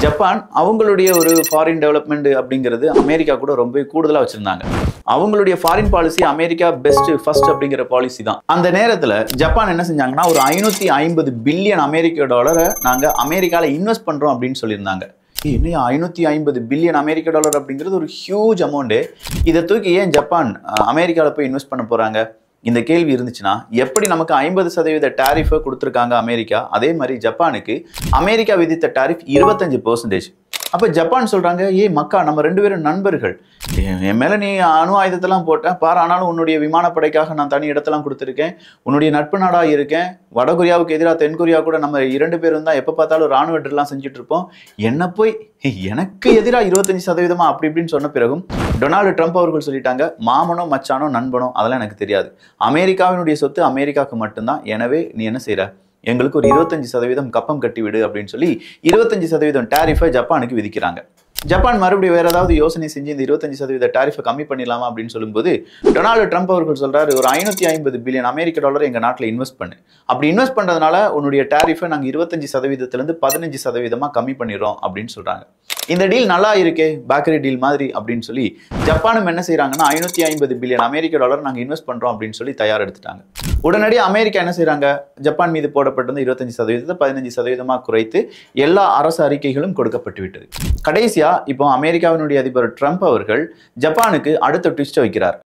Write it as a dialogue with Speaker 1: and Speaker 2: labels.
Speaker 1: Japan அவங்களுடைய ஒரு foreign development அப்படிங்கிறது அமெரிக்கா கூட ரொம்ப கூடுதலா வச்சிருந்தாங்க. அவங்களுடைய foreign policy America best first அப்படிங்கிற பாலிசி தான். அந்த நேரத்துல ஜப்பான் என்ன செஞ்சாங்கன்னா ஒரு 550 பில்லியன் அமெரிக்க டாலரை நாங்க அமெரிக்கால இன்வெஸ்ட் பண்றோம் அப்படின்னு சொல்லியிருந்தாங்க. இன்னும் 550 பில்லியன் அமெரிக்க டாலர் அப்படிங்கிறது ஒரு ஹியூஜ் அமௌண்ட். இதை தூக்கி ஏன் ஜப்பான் அமெரிக்கால போய் இன்வெஸ்ட் பண்ண போறாங்க? இந்த கேள்வி இருந்துச்சுன்னா எப்படி நமக்கு 50% டாரிஃபை கொடுத்துருக்காங்க அமெரிக்கா, அதே மாதிரி ஜப்பானுக்கு அமெரிக்கா விதித்த டாரிஃப் 25%. அப்ப ஜப்பான் சொல்றாங்க, மக்கா நம்ம 2 பேரும் நண்பர்கள், என் மேல நீ அணு ஆயுதத்தெல்லாம் போட்ட பாரு, ஆனாலும் உன்னுடைய விமானப்படைக்காக நான் தனி இடத்தெல்லாம் கொடுத்துருக்கேன், உன்னுடைய நட்பு நாடா இருக்கேன், வடகொரியாவுக்கு எதிராக தென்கொரியா கூட நம்ம 2 பேரும் தான் எப்ப பார்த்தாலும் ராணுவ ட்ரில்லாம் செஞ்சுட்டு இருப்போம், என்ன போய் எனக்கு எதிராக 25% அப்படி இப்படின்னு சொன்ன பிறகும் டொனால்டு ட்ரம்ப் அவர்கள் சொல்லிட்டாங்க, மாமனோ மச்சானோ நண்பனோ அதெல்லாம் எனக்கு தெரியாது, அமெரிக்காவினுடைய சொத்து அமெரிக்காவுக்கு மட்டும்தான், எனவே நீ என்ன செய்யற, எங்களுக்கு ஒரு 25% கப்பம் கட்டிவிடு அப்படின்னு சொல்லி 25% டாரிஃபை ஜப்பானுக்கு விதிக்கிறாங்க. ஜப்பான் மறுபடியும் வேற ஏதாவது யோசனை செஞ்சு இந்த 25% டாரிஃபை கம்மி பண்ணிடலாமா அப்படின்னு சொல்லும்போது டொனால்டு ட்ரம்ப் அவர்கள் சொல்றாரு, ஒரு 550 பில்லியன் அமெரிக்க டாலர் எங்க நாட்டில் இன்வெஸ்ட் பண்ணு, அப்படி இன்வெஸ்ட் பண்றதுனால உன்னுடைய டாரிஃபை நாங்க 25%லேருந்து 15% கம்மி பண்ணிடுறோம் அப்படின்னு சொல்றாங்க. இந்த டீல் நல்லா இருக்கே, பேக்கரி டீல் மாதிரி அப்படின்னு சொல்லி ஜப்பானும் என்ன செய்யறாங்கன்னா 550 பில்லியன் அமெரிக்க டாலர் நாங்க இன்வெஸ்ட் பண்றோம் அப்படின்னு சொல்லி தயார் எடுத்துட்டாங்க. உடனடியாக அமெரிக்கா என்ன செய்யறாங்க, ஜப்பான் மீது போடப்பட்டிருந்த 25% 15% குறைத்து எல்லா அரசு அறிக்கைகளும் கொடுக்கப்பட்டு விட்டது. கடைசியா இப்போ அமெரிக்காவினுடைய அதிபர் ட்ரம்ப் அவர்கள் ஜப்பானுக்கு அடுத்த ட்விஸ்ட் வைக்கிறார்.